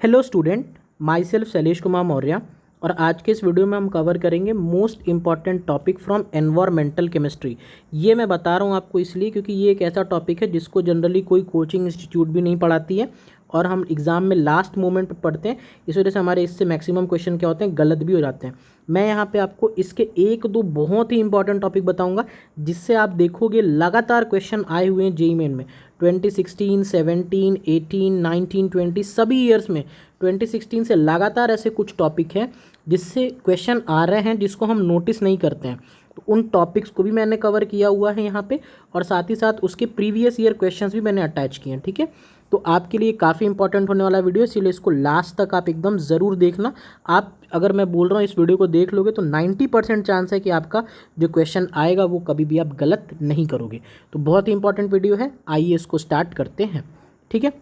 Hello student, my self Shailesh Kumar Maurya और आज के इस वीडियो में हम कवर करेंगे most important topic from environmental chemistry. ये मैं बता रहा हूँ आपको इसलिए क्योंकि ये एक ऐसा टॉपिक है जिसको जनरली कोई कोचिंग इंस्टीट्यूट भी नहीं पढ़ाती है और हम एग्ज़ाम में लास्ट मोमेंट पर पढ़ते हैं। इस वजह से हमारे इससे मैक्सिमम क्वेश्चन क्या होते हैं, गलत भी हो जाते हैं। मैं यहाँ पे आपको इसके एक दो बहुत ही इंपॉर्टेंट टॉपिक बताऊंगा जिससे आप देखोगे लगातार क्वेश्चन आए हुए हैं जेईई मेन में 2016, 17, 18, 19, 20 सभी ईयर्स में 2016 से लगातार ऐसे कुछ टॉपिक हैं जिससे क्वेश्चन आ रहे हैं जिसको हम नोटिस नहीं करते हैं। तो उन टॉपिक्स को भी मैंने कवर किया हुआ है यहाँ पे और साथ ही साथ उसके प्रीवियस ईयर क्वेश्चंस भी मैंने अटैच किए हैं। ठीक है, तो आपके लिए काफ़ी इंपॉर्टेंट होने वाला वीडियो, इसीलिए इसको लास्ट तक आप एकदम ज़रूर देखना। आप अगर मैं बोल रहा हूँ इस वीडियो को देख लोगे तो 90% चांस है कि आपका जो क्वेश्चन आएगा वो कभी भी आप गलत नहीं करोगे। तो बहुत ही इंपॉर्टेंट वीडियो है, आइए इसको स्टार्ट करते हैं। ठीक है,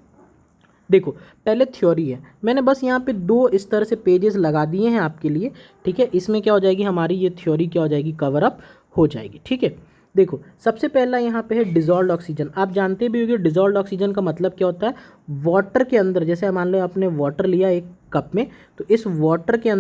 देखो पहले थ्योरी है, मैंने बस यहाँ पे दो इस तरह से पेजेस लगा दिए हैं आपके लिए। ठीक है, इसमें क्या हो जाएगी, हमारी ये थ्योरी क्या हो जाएगी, कवर अप हो जाएगी। ठीक है, देखो सबसे पहला यहाँ पे है डिजॉल्व्ड ऑक्सीजन। आप जानते भी होंगे डिजॉल्व्ड ऑक्सीजन का मतलब क्या होता है। वाटर के अंदर, जैसे मान लो आपने वाटर लिया एक कप में, तो इस वाटर के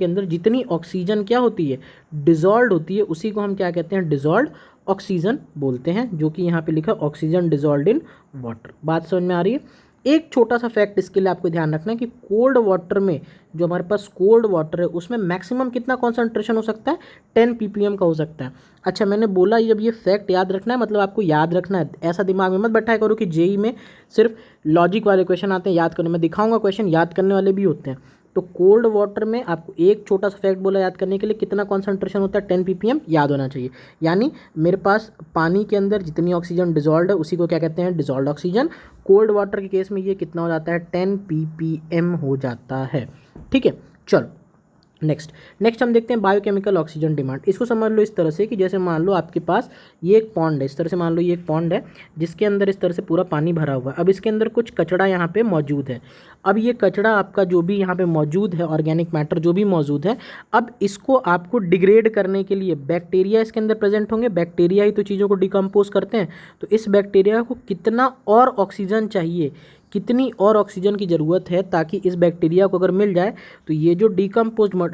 अंदर जितनी ऑक्सीजन क्या होती है, डिजॉल्व होती है, उसी को हम क्या कहते हैं, डिजॉल्व्ड ऑक्सीजन बोलते हैं, जो कि यहाँ पे लिखा ऑक्सीजन डिजॉल्व्ड इन वाटर। बात समझ में आ रही है। एक छोटा सा फैक्ट इसके लिए आपको ध्यान रखना है कि कोल्ड वाटर में, जो हमारे पास कोल्ड वाटर है उसमें मैक्सिमम कितना कॉन्सेंट्रेशन हो सकता है, 10 ppm का हो सकता है। अच्छा, मैंने बोला जब ये फैक्ट याद रखना है मतलब आपको याद रखना है, ऐसा दिमाग में मत बैठाया करो कि जेईई में सिर्फ लॉजिक वाले क्वेश्चन आते हैं याद करने में। दिखाऊंगा क्वेश्चन याद करने वाले भी होते हैं। तो कोल्ड वाटर में आपको एक छोटा सा फैक्ट बोला याद करने के लिए, कितना कॉन्सेंट्रेशन होता है, 10 ppm याद होना चाहिए। यानी मेरे पास पानी के अंदर जितनी ऑक्सीजन डिजॉल्व है उसी को क्या कहते हैं, डिजॉल्व्ड ऑक्सीजन। कोल्ड वाटर के केस में ये कितना हो जाता है, 10 ppm हो जाता है। ठीक है, चलो नेक्स्ट हम देखते हैं बायोकेमिकल ऑक्सीजन डिमांड। इसको समझ लो इस तरह से कि जैसे मान लो आपके पास ये एक पॉन्ड है, इस तरह से मान लो ये एक पॉन्ड है जिसके अंदर इस तरह से पूरा पानी भरा हुआ है। अब इसके अंदर कुछ कचड़ा यहाँ पे मौजूद है। अब ये कचड़ा आपका जो भी यहाँ पे मौजूद है, ऑर्गेनिक मैटर जो भी मौजूद है, अब इसको आपको डिग्रेड करने के लिए बैक्टीरिया इसके अंदर प्रेजेंट होंगे। बैक्टीरिया ही तो चीज़ों को डिकम्पोज करते हैं। तो इस बैक्टीरिया को कितना और ऑक्सीजन चाहिए, कितनी और ऑक्सीजन की ज़रूरत है ताकि इस बैक्टीरिया को अगर मिल जाए तो ये जो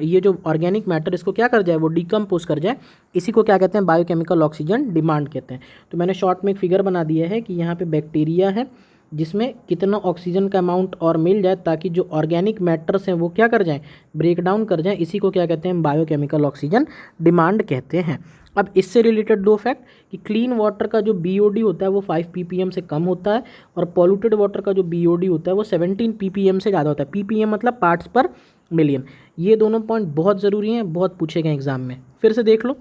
ये जो ऑर्गेनिक मैटर इसको क्या कर जाए, वो डिकम्पोज कर जाए। इसी को क्या कहते हैं, बायोकेमिकल ऑक्सीजन डिमांड कहते हैं। तो मैंने शॉर्ट में एक फिगर बना दिया है कि यहाँ पे बैक्टीरिया है जिसमें कितना ऑक्सीजन का अमाउंट और मिल जाए ताकि जो ऑर्गेनिक मैटर्स हैं वो क्या कर जाएं, ब्रेक डाउन कर जाएं। इसी को क्या कहते हैं, बायोकेमिकल ऑक्सीजन डिमांड कहते हैं। अब इससे रिलेटेड दो फैक्ट कि क्लीन वाटर का जो BOD होता है वो 5 ppm से कम होता है और पॉल्यूटेड वाटर का जो BOD होता है वो 17 ppm से ज़्यादा होता है। ppm मतलब पार्ट्स पर मिलियन। ये दोनों पॉइंट बहुत ज़रूरी हैं, बहुत पूछे गए एग्जाम में। फिर से देख लो,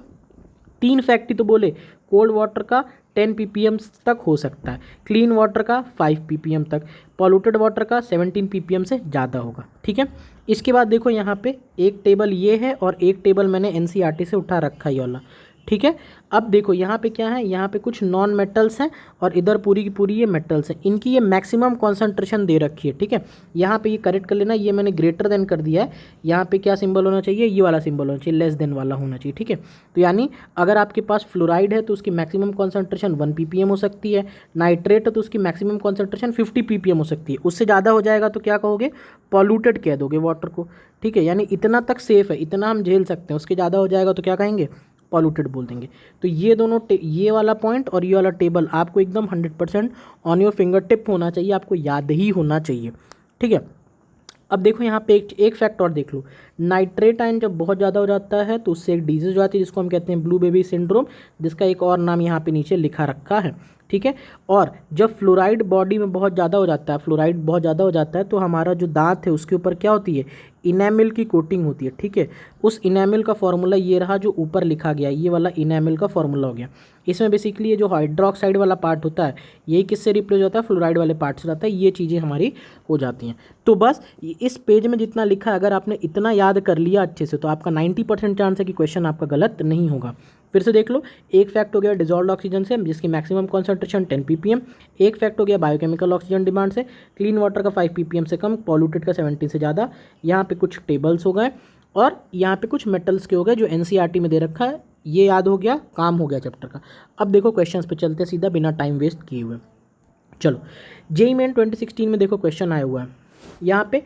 तीन फैक्ट ही तो बोले, कोल्ड वाटर का 10 ppm तक हो सकता है, क्लीन वाटर का 5 ppm तक, पॉल्यूटेड वाटर का 17 ppm से ज़्यादा होगा। ठीक है, इसके बाद देखो यहाँ पे एक टेबल ये है और एक टेबल मैंने NCERT से उठा रखा है ये वाला। ठीक है, अब देखो यहाँ पे क्या है, यहाँ पे कुछ नॉन मेटल्स हैं और इधर पूरी की पूरी ये मेटल्स हैं। इनकी ये मैक्सिमम कॉन्सेंट्रेशन दे रखी है। ठीक है, यहाँ पे ये करेक्ट कर लेना, ये मैंने ग्रेटर देन कर दिया है। यहाँ पे क्या सिंबल होना चाहिए, ये वाला सिंबल होना चाहिए, लेस देन वाला होना चाहिए। ठीक है, तो यानी अगर आपके पास फ्लोराइड है तो उसकी मैक्सिमम कॉन्सेंट्रेशन 1 ppm हो सकती है, नाइट्रेट है तो उसकी मैक्सिमम कॉन्सेंट्रेशन 50 ppm हो सकती है। उससे ज़्यादा हो जाएगा तो क्या कहोगे, पॉल्यूटेड कह दोगे वाटर को। ठीक है, यानी इतना तक सेफ है, इतना हम झेल सकते हैं, उसके ज़्यादा हो जाएगा तो क्या कहेंगे, पॉल्यूटेड बोल देंगे। तो ये दोनों ये वाला पॉइंट और ये वाला टेबल आपको एकदम 100% ऑन योर फिंगर टिप होना चाहिए, आपको याद ही होना चाहिए। ठीक है, अब देखो यहाँ पे एक फैक्ट और देख लो, नाइट्रेट आयन जब बहुत ज़्यादा हो जाता है तो उससे एक डिजीज हो जाती है जिसको हम कहते हैं ब्लू बेबी सिंड्रोम, जिसका एक और नाम यहाँ पे नीचे लिखा रखा है। ठीक है, और जब फ्लोराइड बॉडी में बहुत ज़्यादा हो जाता है, फ्लोराइड बहुत ज़्यादा हो जाता है तो हमारा जो दांत है उसके ऊपर क्या होती है, इनेमिल की कोटिंग होती है। ठीक है, उस इनेमिल का फॉर्मूला ये रहा जो ऊपर लिखा गया, ये वाला इनेमिल का फॉर्मूला हो गया। इसमें बेसिकली ये जो हाइड्रोक्साइड वाला पार्ट होता है यही किससे रिप्लेस होता है, फ्लोराइड वाले पार्ट से जाता है। ये चीज़ें हमारी हो जाती हैं। तो बस इस पेज में जितना लिखा है अगर आपने इतना याद कर लिया अच्छे से तो आपका 90% चांस है कि क्वेश्चन आपका गलत नहीं होगा। फिर से देख लो, एक फैक्ट हो गया डिजॉल्व्ड ऑक्सीजन से जिसकी मैक्सिमम कॉन्सेंट्रेशन 10 ppm, एक फैक्ट हो गया बायोकेमिकल ऑक्सीजन डिमांड से, क्लीन वाटर का 5 ppm से कम, पॉल्यूटेड का 17 से ज़्यादा। यहाँ पे कुछ टेबल्स हो गए और यहाँ पे कुछ मेटल्स के हो गए जो NCERT में दे रखा है। ये याद हो गया, काम हो गया चैप्टर का। अब देखो क्वेश्चंस पे चलते सीधा बिना टाइम वेस्ट किए हुए। चलो, जेईई मेन 2016 में देखो क्वेश्चन आया हुआ है, यहाँ पे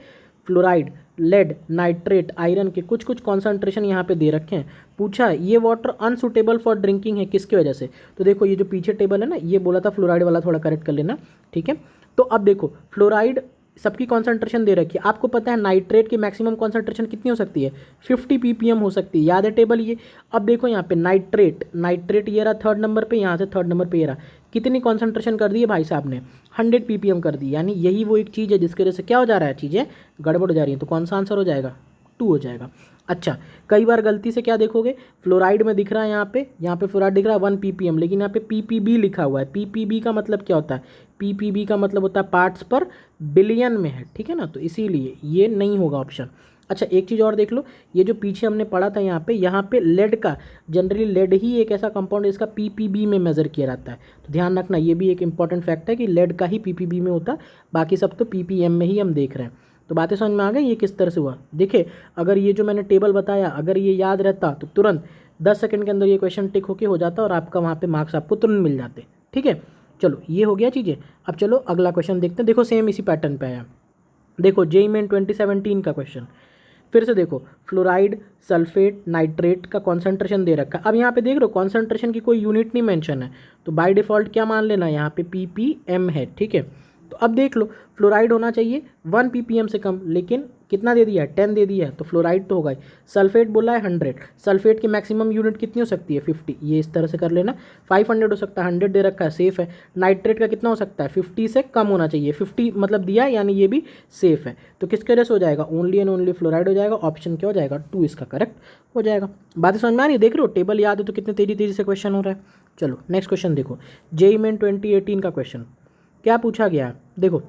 फ्लोराइड, लेड, नाइट्रेट, आयरन के कुछ कुछ कॉन्सेंट्रेशन यहाँ पे दे रखे हैं। पूछा ये वाटर अनसुटेबल फॉर ड्रिंकिंग है, किसकी वजह से? तो देखो ये जो पीछे टेबल है ना, ये बोला था फ्लोराइड वाला, थोड़ा करेक्ट कर लेना, ठीक है। तो अब देखो फ्लोराइड सबकी कॉन्सेंट्रेशन दे रखी है, आपको पता है नाइट्रेट की मैक्सिमम कॉन्सेंट्रेशन कितनी हो सकती है? 50 ppm हो सकती है, याद है टेबल ये। अब देखो यहाँ पे नाइट्रेट ये रहा थर्ड नंबर पे, यहाँ से थर्ड नंबर पे ये रहा, कितनी कॉन्सेंट्रेशन कर दी है भाई साहब ने? 100 ppm कर दी। यानी यही वो एक चीज़ है जिसकी वजह से क्या हो जा रहा है, चीज़ें गड़बड़ हो जा रही है। तो कौन सा आंसर हो जाएगा? 2 हो जाएगा। अच्छा, कई बार गलती से क्या देखोगे, फ्लोराइड में दिख रहा है यहाँ पे फ्लोराइड दिख रहा है 1 ppm, लेकिन यहाँ पे ppb लिखा हुआ है। ppb का मतलब क्या होता है? ppb का मतलब होता है पार्ट्स पर बिलियन में है, ठीक है ना, तो इसीलिए ये नहीं होगा ऑप्शन। अच्छा, एक चीज़ और देख लो, ये जो पीछे हमने पढ़ा था यहाँ पे लेड का, जनरली लेड ही एक ऐसा कंपाउंड है इसका ppb में मेजर किया जाता है। तो ध्यान रखना, ये भी एक इंपॉर्टेंट फैक्ट है कि लेड का ही ppb में होता है, बाकी सब तो ppm में ही हम देख रहे हैं। तो बातें समझ में आ गई ये किस तरह से हुआ? देखिए, अगर ये जो मैंने टेबल बताया अगर ये याद रहता तो तुरंत 10 सेकंड के अंदर ये क्वेश्चन टिक होके हो जाता और आपका वहाँ पे मार्क्स आपको तुरंत मिल जाते, ठीक है। चलो ये हो गया चीज़ें। अब चलो अगला क्वेश्चन देखते हैं। देखो सेम इसी पैटर्न पे आया, देखो जेईई मेन 2017 का क्वेश्चन। फिर से देखो फ्लोराइड, सल्फेट, नाइट्रेट का कॉन्सेंट्रेशन दे रखा है। अब यहाँ पे देख रहे हो कॉन्सेंट्रेशन की कोई यूनिट नहीं मेंशन है, तो बाय डिफ़ॉल्ट क्या मान लेना, यहाँ पे ppm है, ठीक है। तो अब देख लो फ्लोराइड होना चाहिए 1 ppm से कम, लेकिन कितना दे दिया है? 10 दे दिया है, तो फ्लोराइड तो होगा ही। सल्फेट बोला है 100, सल्फेट की मैक्सिमम यूनिट कितनी हो सकती है? 50, ये इस तरह से कर लेना। 500 हो सकता है, 100 दे रखा है, सेफ है। नाइट्रेट का कितना हो सकता है? 50 से कम होना चाहिए, 50 मतलब दिया है, यानी ये भी सेफ है। तो किसके वजह से हो जाएगा? ओनली एंड ओनली फ्लोराइड हो जाएगा। ऑप्शन क्या हो जाएगा? 2 इसका करेक्ट हो जाएगा। बातें समझ में आ रही है? देख रहे हो टेबल याद है तो कितने तेजी तेजी से क्वेश्चन हो रहा है। चलो नेक्स्ट क्वेश्चन देखो, जेईई मेन 2018 का क्वेश्चन क्या पूछा गया है। देखो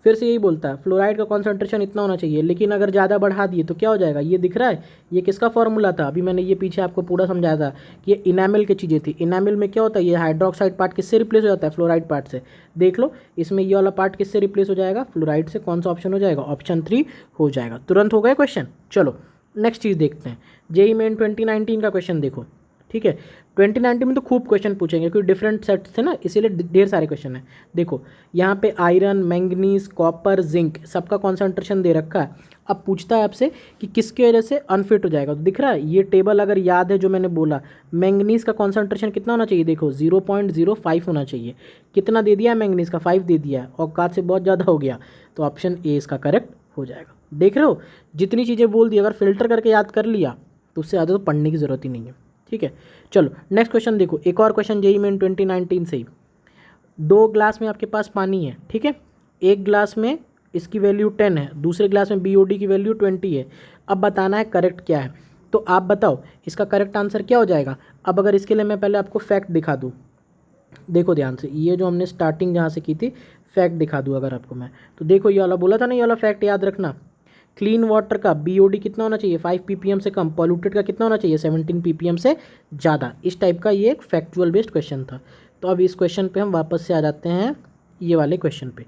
फिर से यही बोलता है फ्लोराइड का कॉन्सेंट्रेशन इतना होना चाहिए, लेकिन अगर ज़्यादा बढ़ा दिए तो क्या हो जाएगा? ये दिख रहा है, ये किसका फॉर्मूला था? अभी मैंने ये पीछे आपको पूरा समझाया था कि ये इनामिल की चीज़ें थी। इनामिल में क्या होता है, ये हाइड्रोक्साइड पार्ट किससे रिप्लेस हो जाता है? फ्लोराइड पार्ट से। देख लो इसमें ये वाला पार्ट किससे रिप्लेस हो जाएगा? फ्लोराइड से। कौन सा ऑप्शन हो जाएगा? ऑप्शन 3 हो जाएगा। तुरंत हो गए क्वेश्चन। चलो नेक्स्ट चीज़ देखते हैं, जेईई मेन 2019 का क्वेश्चन देखो, ठीक है। 2019 में तो खूब क्वेश्चन पूछेंगे क्योंकि डिफरेंट सेट्स थे ना, इसीलिए ढेर सारे क्वेश्चन हैं। देखो यहाँ पे आयरन, मैंगनीज, कॉपर, जिंक सबका कॉन्सेंट्रेशन दे रखा है। अब पूछता है आपसे कि किसकी वजह से अनफिट हो जाएगा। तो दिख रहा है ये टेबल अगर याद है जो मैंने बोला, मैंगनीज का कॉन्सेंट्रेशन कितना होना चाहिए? देखो 0.05 होना चाहिए। कितना दे दिया है मैंगनीज का? 5 दे दिया है, औकात से बहुत ज़्यादा हो गया, तो ऑप्शन ए इसका करेक्ट हो जाएगा। देख रहे हो जितनी चीज़ें बोल दी, अगर फिल्टर करके याद कर लिया तो उससे ज़्यादा तो पढ़ने की ज़रूरत ही नहीं है, ठीक है। चलो नेक्स्ट क्वेश्चन देखो, एक और क्वेश्चन जेईई मेन 2019 से ही। 2 ग्लास में आपके पास पानी है, ठीक है। एक ग्लास में इसकी वैल्यू 10 है, दूसरे ग्लास में BOD की वैल्यू 20 है। अब बताना है करेक्ट क्या है। तो आप बताओ इसका करेक्ट आंसर क्या हो जाएगा। अब अगर इसके लिए मैं पहले आपको फैक्ट दिखा दूँ, देखो ध्यान से, ये जो हमने स्टार्टिंग जहाँ से की थी, फैक्ट दिखा दूँ अगर आपको मैं, तो देखो ये वाला बोला था ना, ये वाला फैक्ट याद रखना। क्लीन वाटर का BOD कितना होना चाहिए? 5 ppm से कम। पॉल्यूटेड का कितना होना चाहिए? 17 ppm से ज़्यादा। इस टाइप का ये एक फैक्चुअल बेस्ड क्वेश्चन था। तो अब इस क्वेश्चन पे हम वापस से आ जाते हैं ये वाले क्वेश्चन पे।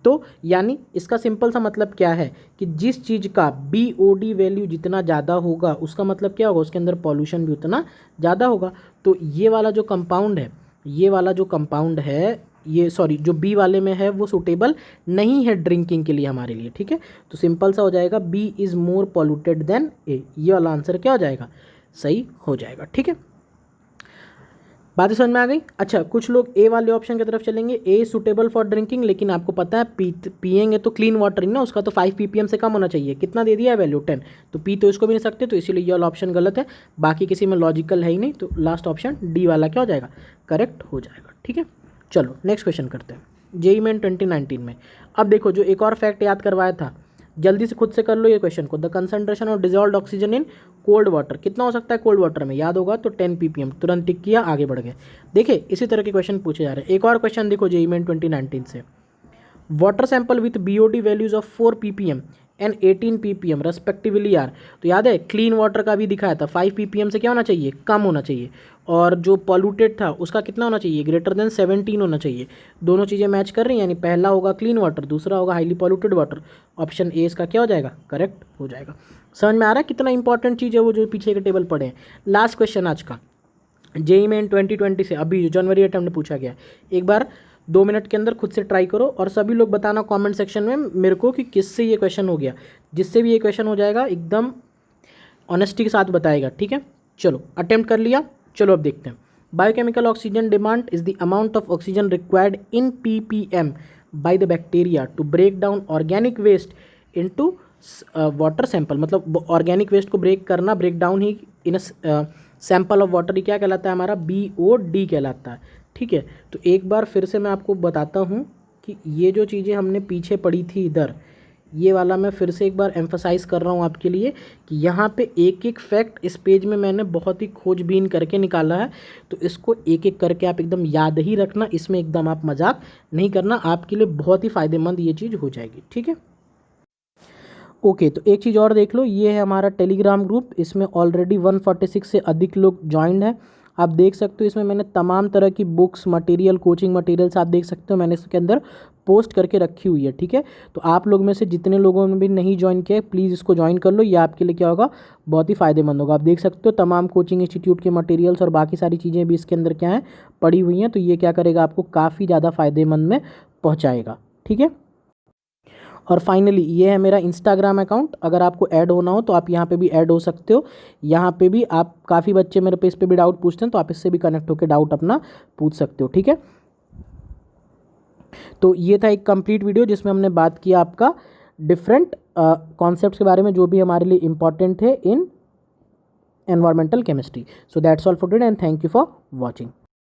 तो यानी इसका सिंपल सा मतलब क्या है कि जिस चीज़ का BOD वैल्यू जितना ज़्यादा होगा उसका मतलब क्या होगा? उसके अंदर पॉल्यूशन भी उतना ज़्यादा होगा। तो ये वाला जो कंपाउंड है, ये वाला जो कंपाउंड है, ये सॉरी जो बी वाले में है वो सूटेबल नहीं है ड्रिंकिंग के लिए हमारे लिए, ठीक है। तो सिंपल सा हो जाएगा B is more polluted than A. ये वाला आंसर क्या हो जाएगा? सही हो जाएगा, ठीक है। बातें समझ में आ गई। अच्छा, कुछ लोग ए वाले ऑप्शन की तरफ चलेंगे, ए सूटेबल फॉर ड्रिंकिंग, लेकिन आपको पता है पिएंगे तो क्लीन वाटर ही ना, उसका तो 5 ppm से कम होना चाहिए। कितना दे दिया है वैल्यू? 10। तो पी तो इसको भी नहीं सकते, तो इसीलिए ये वाला ऑप्शन गलत है। बाकी किसी में लॉजिकल है ही नहीं, तो लास्ट ऑप्शन डी वाला क्या हो जाएगा? करेक्ट हो जाएगा, ठीक है। चलो नेक्स्ट क्वेश्चन करते हैं जेईई मेन 2019 में। अब देखो जो एक और फैक्ट याद करवाया था, जल्दी से खुद से कर लो ये क्वेश्चन को। The concentration of dissolved oxygen in cold water कितना हो सकता है? कोल्ड वाटर में याद होगा तो 10 ppm। तुरंत टिक किया, आगे बढ़ गए। देखिए इसी तरह के क्वेश्चन पूछे जा रहे हैं। एक और क्वेश्चन देखो जेईई मेन 2019 से, water sample with BOD values of 4 ppm and 18 ppm respectively are. तो याद है क्लीन वाटर का भी दिखाया था, 5 ppm से क्या होना चाहिए? कम होना चाहिए। और जो पॉल्यूटेड था उसका कितना होना चाहिए? ग्रेटर देन 17 होना चाहिए। दोनों चीज़ें मैच कर रही हैं, यानी पहला होगा क्लीन वाटर, दूसरा होगा highly polluted water. Option A इसका क्या हो जाएगा? करेक्ट हो जाएगा। समझ में आ रहा है कितना इंपॉर्टेंट चीज़ है वो जो पीछे के टेबल पड़े हैं। लास्ट क्वेश्चन आज का जेईई मेन 2020 से, अभी जो जनवरी अटेम्प्ट में पूछा गया। एक बार 2 मिनट के अंदर खुद से ट्राई करो और सभी लोग बताना कमेंट सेक्शन में मेरे को कि किससे ये क्वेश्चन हो गया। जिससे भी ये क्वेश्चन हो जाएगा एकदम ऑनेस्टी के साथ बताएगा, ठीक है। चलो अटेम्प्ट कर लिया, चलो अब देखते हैं। Biochemical oxygen demand is the amount of oxygen required in ppm by the bacteria to break down organic waste into water sample. मतलब ऑर्गेनिक वेस्ट को ब्रेक करना, ब्रेक डाउन ही इन सैंपल ऑफ वाटर, क्या कहलाता है हमारा, BOD कहलाता है, ठीक है। तो एक बार फिर से मैं आपको बताता हूँ कि ये जो चीज़ें हमने पीछे पढ़ी थी इधर, ये वाला मैं फिर से एक बार एम्फसाइज़ कर रहा हूँ आपके लिए कि यहाँ पे एक एक फैक्ट इस पेज में मैंने बहुत ही खोजबीन करके निकाला है। तो इसको एक एक करके आप एकदम याद ही रखना, इसमें एकदम आप मजाक नहीं करना, आपके लिए बहुत ही फ़ायदेमंद ये चीज़ हो जाएगी, ठीक है। ओके, तो एक चीज़ और देख लो, ये है हमारा टेलीग्राम ग्रुप, इसमें ऑलरेडी 146 से अधिक लोग ज्वाइंड हैं। आप देख सकते हो इसमें मैंने तमाम तरह की बुक्स, मटेरियल, कोचिंग मटेरियल्स आप देख सकते हो मैंने इसके अंदर पोस्ट करके रखी हुई है, ठीक है। तो आप लोग में से जितने लोगों ने भी नहीं ज्वाइन किया प्लीज़ इसको ज्वाइन कर लो, ये आपके लिए क्या होगा, बहुत ही फ़ायदेमंद होगा। आप देख सकते हो तमाम कोचिंग इंस्टीट्यूट के मटेरियल्स और बाकी सारी चीज़ें भी इसके अंदर क्या हैं, पड़ी हुई हैं। तो ये क्या करेगा, आपको काफ़ी ज़्यादा फ़ायदेमंद में पहुँचाएगा, ठीक है। और फाइनली ये है मेरा इंस्टाग्राम अकाउंट, अगर आपको ऐड होना हो तो आप यहाँ पे भी ऐड हो सकते हो। यहाँ पे भी आप, काफ़ी बच्चे मेरे पे इस पे भी डाउट पूछते हैं, तो आप इससे भी कनेक्ट होकर डाउट अपना पूछ सकते हो, ठीक है। तो ये था एक कंप्लीट वीडियो जिसमें हमने बात किया आपका डिफरेंट कॉन्सेप्ट्स के बारे में जो भी हमारे लिए इंपॉर्टेंट थे in environmental chemistry. So that's all for today and thank you for watching.